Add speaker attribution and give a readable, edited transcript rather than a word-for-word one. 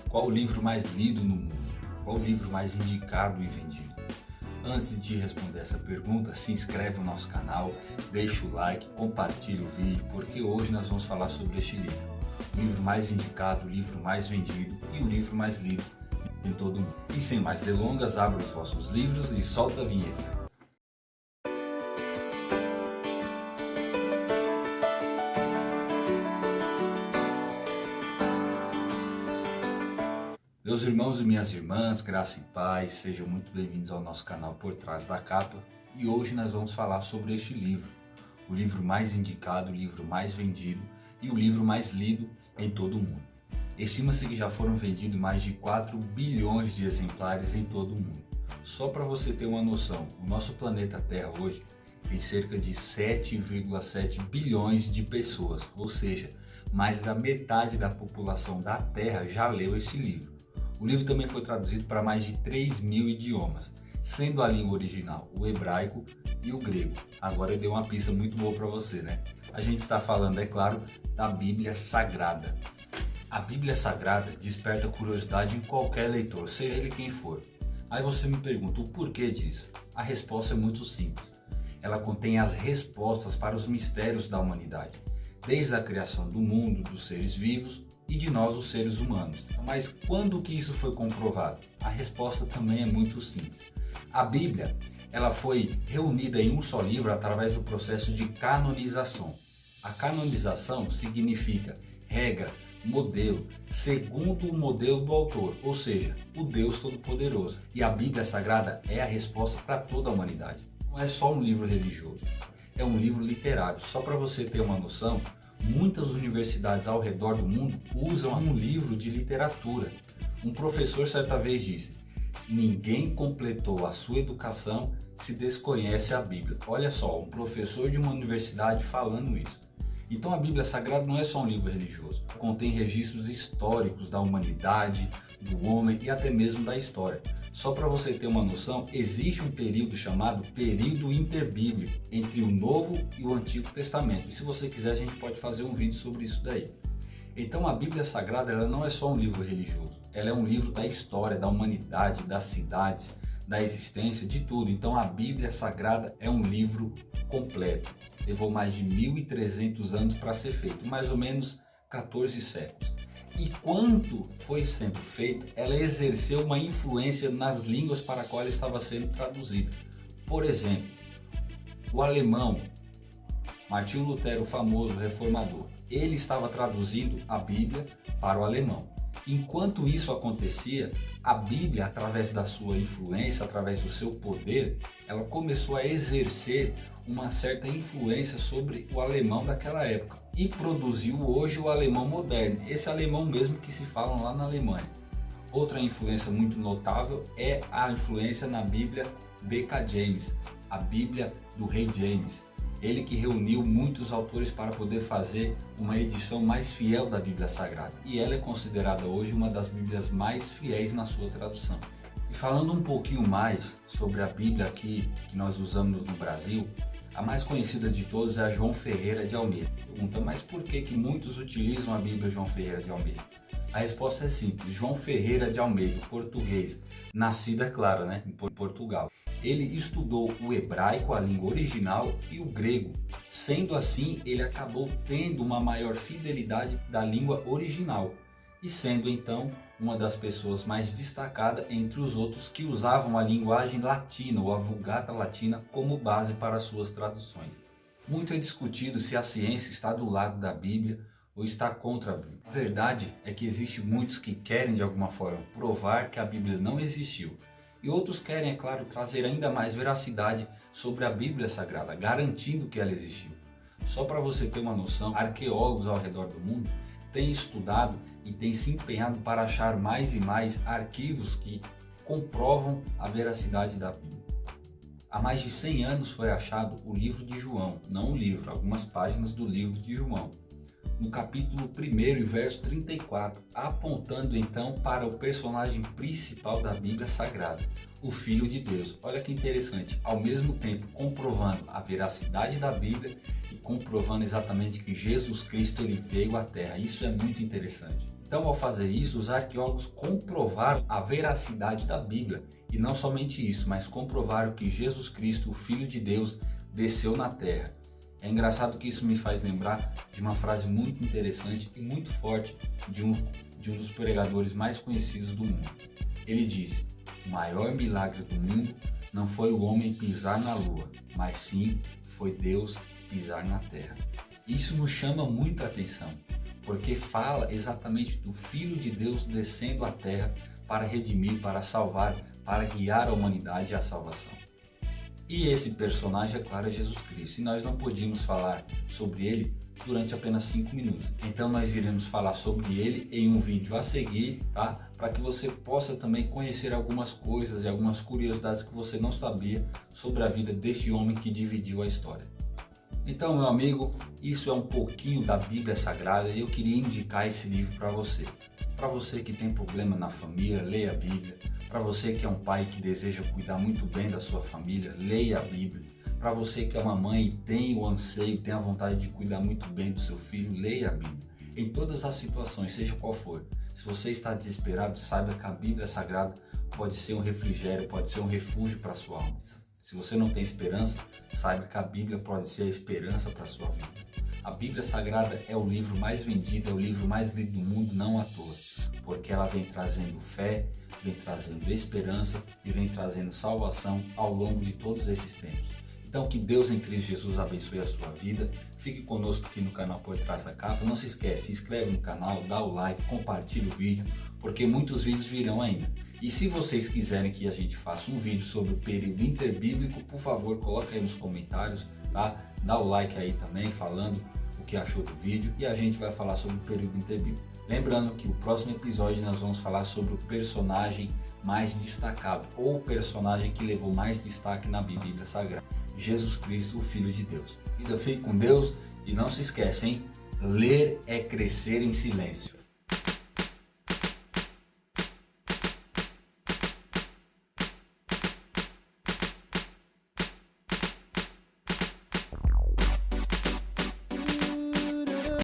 Speaker 1: Qual o livro mais lido no mundo? Qual o livro mais indicado e vendido? Antes de responder essa pergunta, se inscreve no nosso canal, deixa o like, compartilha o vídeo, porque hoje nós vamos falar sobre este livro. O livro mais indicado, o livro mais vendido e o livro mais lido em todo o mundo. E sem mais delongas, abra os vossos livros e solta a vinheta. Meus irmãos e minhas irmãs, graça e paz, sejam muito bem-vindos ao nosso canal Por Trás da Capa. E hoje nós vamos falar sobre este livro, o livro mais indicado, o livro mais vendido e o livro mais lido em todo o mundo. Estima-se que já foram vendidos mais de 4 bilhões de exemplares em todo o mundo. Só para você ter uma noção, o nosso planeta Terra hoje tem cerca de 7,7 bilhões de pessoas, ou seja, mais da metade da população da Terra já leu este livro. O livro também foi traduzido para mais de 3.000 idiomas, sendo a língua original o hebraico e o grego. Agora eu dei uma pista muito boa para você, né? A gente está falando, é claro, da Bíblia Sagrada. A Bíblia Sagrada desperta curiosidade em qualquer leitor, seja ele quem for. Aí você me pergunta o porquê disso? A resposta é muito simples. Ela contém as respostas para os mistérios da humanidade, desde a criação do mundo, dos seres vivos e de nós, os seres humanos. Mas quando que isso foi comprovado? A resposta também é muito simples. A Bíblia, ela foi reunida em um só livro através do processo de canonização. A canonização significa regra, modelo, segundo o modelo do autor, ou seja, o Deus Todo-Poderoso. E a Bíblia Sagrada é a resposta para toda a humanidade. Não é só um livro religioso, é um livro literário. Só para você ter uma noção, muitas universidades ao redor do mundo usam um livro de literatura. Um professor certa vez disse: ninguém completou a sua educação se desconhece a Bíblia. Olha só, um professor de uma universidade falando isso. Então a Bíblia Sagrada não é só um livro religioso. Contém registros históricos da humanidade, do homem e até mesmo da história. Só para você ter uma noção, existe um período chamado período interbíblico entre o Novo e o Antigo Testamento. E se você quiser, a gente pode fazer um vídeo sobre isso daí. Então a Bíblia Sagrada, ela não é só um livro religioso. Ela é um livro da história, da humanidade, das cidades, da existência, de tudo. Então a Bíblia Sagrada é um livro completo. Levou mais de 1.300 anos para ser feito, mais ou menos 14 séculos. E quando foi sendo feita, ela exerceu uma influência nas línguas para as quais estava sendo traduzida. Por exemplo, o alemão, Martinho Lutero, o famoso reformador, ele estava traduzindo a Bíblia para o alemão. Enquanto isso acontecia, a Bíblia, através da sua influência, através do seu poder, ela começou a exercer uma certa influência sobre o alemão daquela época e produziu hoje o alemão moderno, esse alemão mesmo que se fala lá na Alemanha. Outra influência muito notável é a influência na Bíblia de King James, a Bíblia do Rei James. Ele que reuniu muitos autores para poder fazer uma edição mais fiel da Bíblia Sagrada. E ela é considerada hoje uma das Bíblias mais fiéis na sua tradução. E falando um pouquinho mais sobre a Bíblia aqui que nós usamos no Brasil, a mais conhecida de todos é a João Ferreira de Almeida. Pergunta, mas por que muitos utilizam a Bíblia João Ferreira de Almeida? A resposta é simples. João Ferreira de Almeida, português, nascido, é claro, né, em Portugal. Ele estudou o hebraico, a língua original, e o grego. Sendo assim, ele acabou tendo uma maior fidelidade da língua original e sendo então uma das pessoas mais destacadas entre os outros que usavam a linguagem latina ou a Vulgata Latina como base para suas traduções. Muito é discutido se a ciência está do lado da Bíblia ou está contra a Bíblia. A verdade é que existem muitos que querem de alguma forma provar que a Bíblia não existiu. E outros querem, é claro, trazer ainda mais veracidade sobre a Bíblia Sagrada, garantindo que ela existiu. Só para você ter uma noção, arqueólogos ao redor do mundo têm estudado e têm se empenhado para achar mais e mais arquivos que comprovam a veracidade da Bíblia. Há mais de 100 anos foi achado o livro de João, não o livro, algumas páginas do livro de João, no capítulo 1 e verso 34, apontando então para o personagem principal da Bíblia Sagrada, o Filho de Deus. Olha que interessante, ao mesmo tempo comprovando a veracidade da Bíblia e comprovando exatamente que Jesus Cristo ele veio à Terra. Isso é muito interessante. Então, ao fazer isso, os arqueólogos comprovaram a veracidade da Bíblia. E não somente isso, mas comprovaram que Jesus Cristo, o Filho de Deus, desceu na Terra. É engraçado que isso me faz lembrar de uma frase muito interessante e muito forte de um dos pregadores mais conhecidos do mundo. Ele disse: o maior milagre do mundo não foi o homem pisar na lua, mas sim foi Deus pisar na terra. Isso nos chama muita atenção, porque fala exatamente do Filho de Deus descendo à terra para redimir, para salvar, para guiar a humanidade à salvação. E esse personagem, é claro, é Jesus Cristo. E nós não podíamos falar sobre ele durante apenas 5 minutos. Então nós iremos falar sobre ele em um vídeo a seguir, tá? Para que você possa também conhecer algumas coisas e algumas curiosidades que você não sabia sobre a vida deste homem que dividiu a história. Então, meu amigo, isso é um pouquinho da Bíblia Sagrada e eu queria indicar esse livro para você. Para você que tem problema na família, leia a Bíblia. Para você que é um pai que deseja cuidar muito bem da sua família, leia a Bíblia. Para você que é uma mãe e tem o anseio, tem a vontade de cuidar muito bem do seu filho, leia a Bíblia. Em todas as situações, seja qual for. Se você está desesperado, saiba que a Bíblia Sagrada pode ser um refrigério, pode ser um refúgio para a sua alma. Se você não tem esperança, saiba que a Bíblia pode ser a esperança para a sua vida. A Bíblia Sagrada é o livro mais vendido, é o livro mais lido do mundo, não à toa, porque ela vem trazendo fé, vem trazendo esperança e vem trazendo salvação ao longo de todos esses tempos. Então, que Deus em Cristo Jesus abençoe a sua vida. Fique conosco aqui no canal Por Trás da Capa. Não se esquece, se inscreve no canal, dá o like, compartilha o vídeo, porque muitos vídeos virão ainda. E se vocês quiserem que a gente faça um vídeo sobre o período interbíblico, por favor, coloque aí nos comentários, tá? Dá o like aí também, falando o que achou do vídeo, e a gente vai falar sobre o período interbíblico. Lembrando que o próximo episódio nós vamos falar sobre o personagem mais destacado, ou o personagem que levou mais destaque na Bíblia Sagrada, Jesus Cristo, o Filho de Deus. Fique com Deus e não se esquece, hein? Ler é crescer em silêncio.